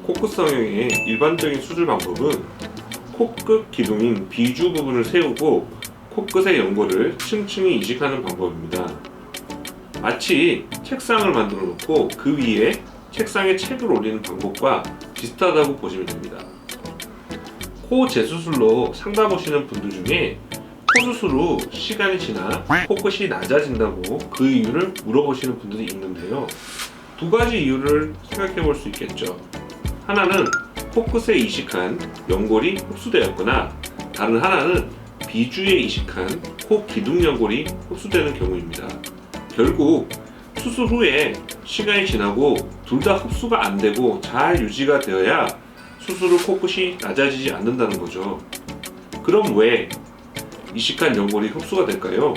코끝 성형의 일반적인 수술 방법은 코끝 기둥인 비주 부분을 세우고 코끝의 연골을 층층이 이식하는 방법입니다. 마치 책상을 만들어 놓고 그 위에 책상에 책을 올리는 방법과 비슷하다고 보시면 됩니다. 코 재수술로 상담 오시는 분들 중에 코 수술 후 시간이 지나 코끝이 낮아진다고 그 이유를 물어보시는 분들이 있는데요. 두 가지 이유를 생각해 볼 수 있겠죠. 하나는 코끝에 이식한 연골이 흡수되었거나 다른 하나는 비주에 이식한 코 기둥 연골이 흡수되는 경우입니다. 결국 수술 후에 시간이 지나고 둘 다 흡수가 안 되고 잘 유지가 되어야 수술 후 코끝이 낮아지지 않는다는 거죠. 그럼 왜 이식한 연골이 흡수가 될까요?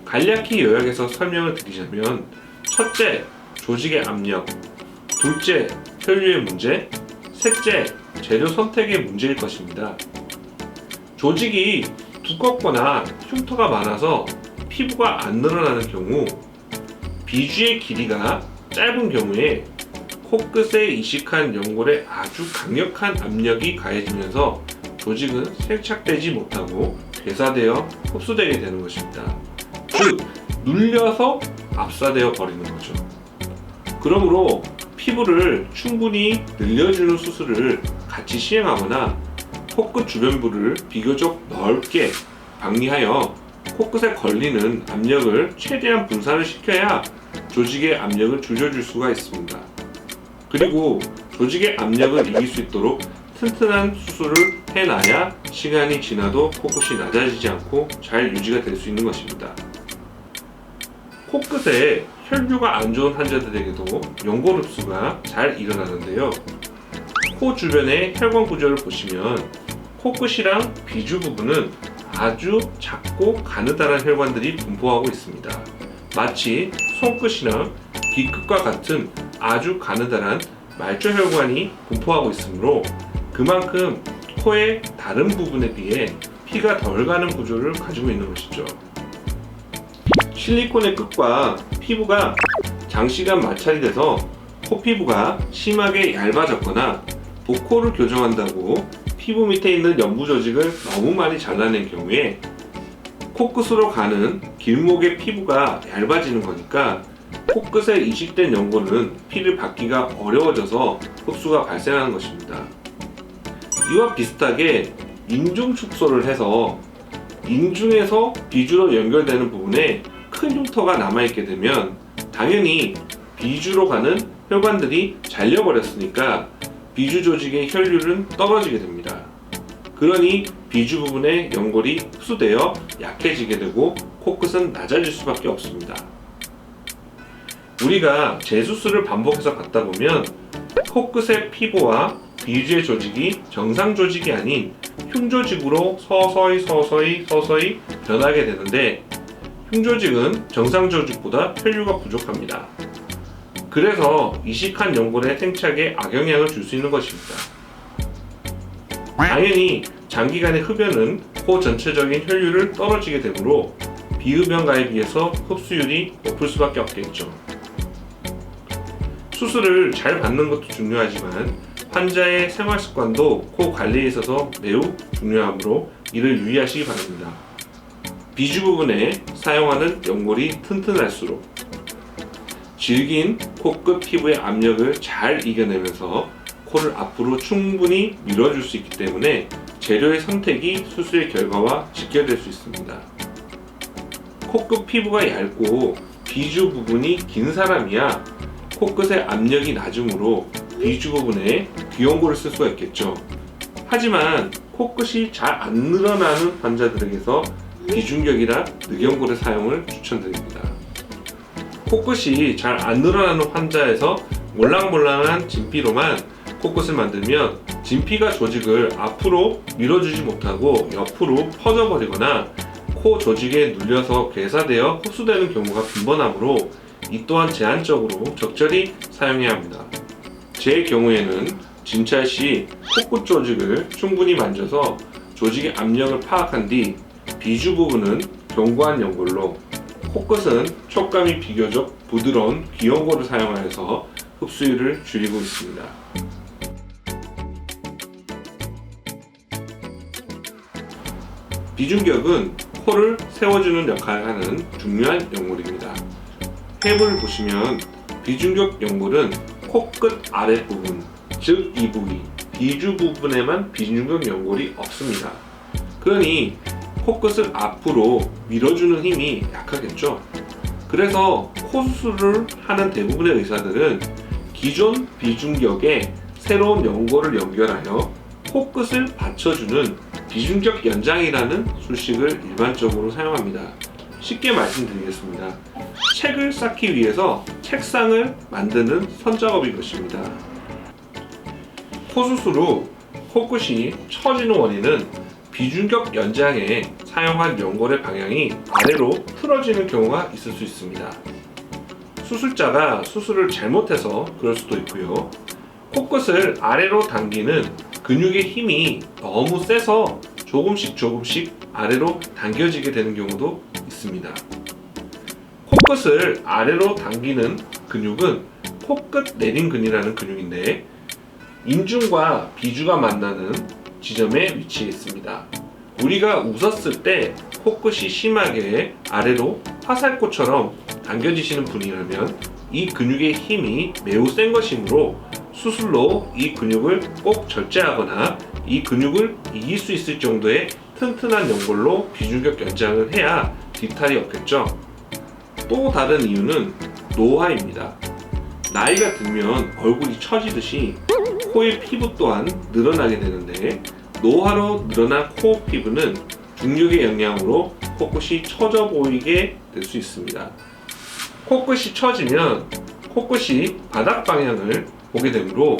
간략히 요약해서 설명을 드리자면, 첫째, 조직의 압력, 둘째, 혈류의 문제, 셋째, 재료 선택의 문제일 것입니다. 조직이 두껍거나 흉터가 많아서 피부가 안 늘어나는 경우, 비주의 길이가 짧은 경우에 코끝에 이식한 연골에 아주 강력한 압력이 가해지면서 조직은 생착되지 못하고 괴사되어 흡수되게 되는 것입니다. 즉, 눌려서 압사되어 버리는 거죠. 그러므로 피부를 충분히 늘려주는 수술을 같이 시행하거나 코끝 주변부를 비교적 넓게 박리하여 코끝에 걸리는 압력을 최대한 분산을 시켜야 조직의 압력을 줄여줄 수가 있습니다. 그리고 조직의 압력을 이길 수 있도록 튼튼한 수술을 해놔야 시간이 지나도 코끝이 낮아지지 않고 잘 유지가 될 수 있는 것입니다. 코끝에 혈류가 안 좋은 환자들에게도 연골 흡수가 잘 일어나는데요. 코 주변의 혈관 구조를 보시면 코끝이랑 비주 부분은 아주 작고 가느다란 혈관들이 분포하고 있습니다. 마치 손끝이나 귀끝과 같은 아주 가느다란 말초혈관이 분포하고 있으므로 그만큼 코의 다른 부분에 비해 피가 덜 가는 구조를 가지고 있는 것이죠. 실리콘의 끝과 피부가 장시간 마찰이 돼서 코 피부가 심하게 얇아졌거나 복코를 교정한다고 피부 밑에 있는 연부 조직을 너무 많이 잘라낸 경우에 코끝으로 가는 길목의 피부가 얇아지는 거니까 코끝에 이식된 연골은 피를 받기가 어려워져서 흡수가 발생하는 것입니다. 이와 비슷하게 인중 축소를 해서 인중에서 비주로 연결되는 부분에 큰 흉터가 남아있게 되면 당연히 비주로 가는 혈관들이 잘려버렸으니까 비주 조직의 혈류는 떨어지게 됩니다. 그러니 비주 부분의 연골이 흡수되어 약해지게 되고 코끝은 낮아질 수밖에 없습니다. 우리가 재수술을 반복해서 받다 보면 코끝의 피부와 비주의 조직이 정상 조직이 아닌 흉조직으로 서서히 변하게 되는데, 흉조직은 정상 조직보다 혈류가 부족합니다. 그래서 이식한 연골의 생착에 악영향을 줄 수 있는 것입니다. 당연히 장기간의 흡연은 코 전체적인 혈류를 떨어지게 되므로 비흡연가에 비해서 흡수율이 높을 수밖에 없겠죠. 수술을 잘 받는 것도 중요하지만 환자의 생활 습관도 코 관리에 있어서 매우 중요하므로 이를 유의하시기 바랍니다. 비주 부분에 사용하는 연골이 튼튼할수록 질긴 코끝 피부의 압력을 잘 이겨내면서 코를 앞으로 충분히 밀어줄 수 있기 때문에 재료의 선택이 수술의 결과와 직결될 수 있습니다. 코끝 피부가 얇고 비주 부분이 긴 사람이야 코끝의 압력이 낮으므로 비주 부분에 귀연골을 쓸 수가 있겠죠. 하지만 코끝이 잘 안 늘어나는 환자들에게서 비중격이나 늑연골의 사용을 추천드립니다. 코끝이 잘 안 늘어나는 환자에서 몰랑몰랑한 진피로만 코끝을 만들면 진피가 조직을 앞으로 밀어주지 못하고 옆으로 퍼져버리거나 코 조직에 눌려서 괴사되어 흡수되는 경우가 빈번하므로 이 또한 제한적으로 적절히 사용해야 합니다. 제 경우에는 진찰 시 코끝 조직을 충분히 만져서 조직의 압력을 파악한 뒤 비주 부분은 견고한 연골로, 코끝은 촉감이 비교적 부드러운 귀연골을 사용하여서 흡수율을 줄이고 있습니다. 비중격은 코를 세워주는 역할을 하는 중요한 연골입니다. 햄을 보시면 비중격 연골은 코끝 아랫부분, 즉 이 부위, 비주 부분에만 비중격 연골이 없습니다. 그러니 코끝을 앞으로 밀어주는 힘이 약하겠죠. 그래서 코 수술을 하는 대부분의 의사들은 기존 비중격에 새로운 연골을 연결하여 코끝을 받쳐주는 비중격 연장이라는 술식을 일반적으로 사용합니다. 쉽게 말씀드리겠습니다. 책을 쌓기 위해서 책상을 만드는 손작업인 것입니다. 코 수술 후 코끝이 처지는 원인은 비중격 연장에 사용한 연골의 방향이 아래로 틀어지는 경우가 있을 수 있습니다. 수술자가 수술을 잘못해서 그럴 수도 있고요. 코끝을 아래로 당기는 근육의 힘이 너무 세서 조금씩 아래로 당겨지게 되는 경우도 있습니다. 코끝을 아래로 당기는 근육은 코끝 내림근이라는 근육인데 인중과 비주가 만나는 지점에 위치해 있습니다. 우리가 웃었을 때 코끝이 심하게 아래로 화살코처럼 당겨지시는 분이라면 이 근육의 힘이 매우 센 것이므로 수술로 이 근육을 꼭 절제하거나 이 근육을 이길 수 있을 정도의 튼튼한 연골로 비중격 연장을 해야 뒤탈이 없겠죠. 또 다른 이유는 노화입니다. 나이가 들면 얼굴이 처지듯이 코의 피부 또한 늘어나게 되는데 노화로 늘어난 코 피부는 중력의 영향으로 코끝이 처져 보이게 될 수 있습니다. 코끝이 처지면 코끝이 바닥 방향을 보게 되므로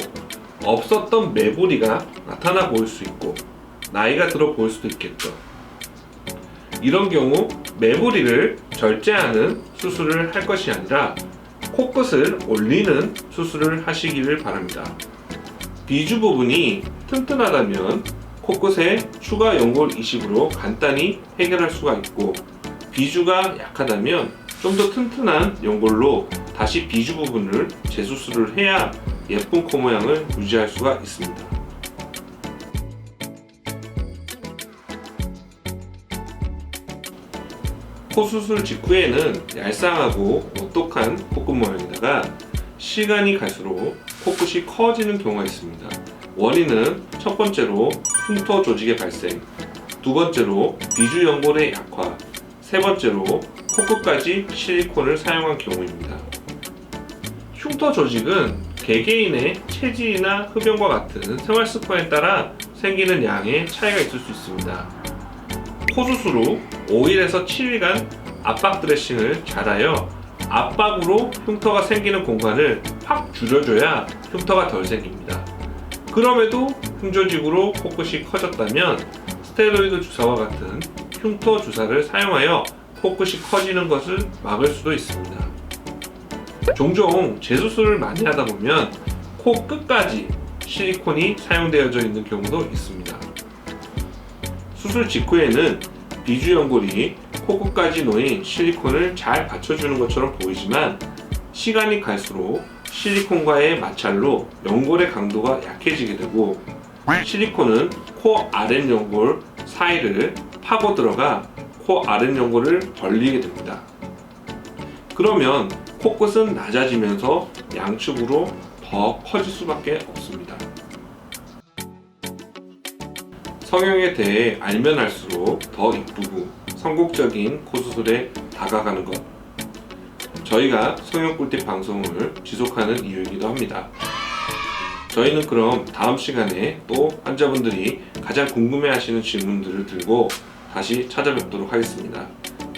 없었던 매부리가 나타나 보일 수 있고 나이가 들어 보일 수도 있겠죠. 이런 경우 매부리를 절제하는 수술을 할 것이 아니라 코끝을 올리는 수술을 하시기를 바랍니다. 비주 부분이 튼튼하다면 코끝에 추가 연골 이식으로 간단히 해결할 수가 있고 비주가 약하다면 좀 더 튼튼한 연골로 다시 비주 부분을 재수술을 해야 예쁜 코 모양을 유지할 수가 있습니다. 코 수술 직후에는 얄쌍하고 오똑한 코끝 모양이다가 시간이 갈수록 코끝이 커지는 경우가 있습니다. 원인은 첫 번째로 흉터 조직의 발생, 두 번째로 비주 연골의 약화, 세 번째로 코끝까지 실리콘을 사용한 경우입니다. 흉터 조직은 개개인의 체질이나 흡연과 같은 생활 습관에 따라 생기는 양의 차이가 있을 수 있습니다. 코 수술 후 5일에서 7일간 압박 드레싱을 잘하여 압박으로 흉터가 생기는 공간을 확 줄여줘야 흉터가 덜 생깁니다. 그럼에도 흉조직으로 코끝이 커졌다면 스테로이드 주사와 같은 흉터 주사를 사용하여 코끝이 커지는 것을 막을 수도 있습니다. 종종 재수술을 많이 하다 보면 코 끝까지 실리콘이 사용되어져 있는 경우도 있습니다. 수술 직후에는 비주 연골이 코끝까지 놓인 실리콘을 잘 받쳐주는 것처럼 보이지만 시간이 갈수록 실리콘과의 마찰로 연골의 강도가 약해지게 되고 실리콘은 코 아랫연골 사이를 파고 들어가 코 아랫연골을 벌리게 됩니다. 그러면 코끝은 낮아지면서 양측으로 더 커질 수밖에 없습니다. 성형에 대해 알면 알수록 더 이쁘고 성공적인 코수술에 다가가는 것, 저희가 성형 꿀팁 방송을 지속하는 이유이기도 합니다. 저희는 그럼 다음 시간에 또 환자분들이 가장 궁금해하시는 질문들을 들고 다시 찾아뵙도록 하겠습니다.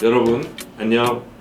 여러분 안녕.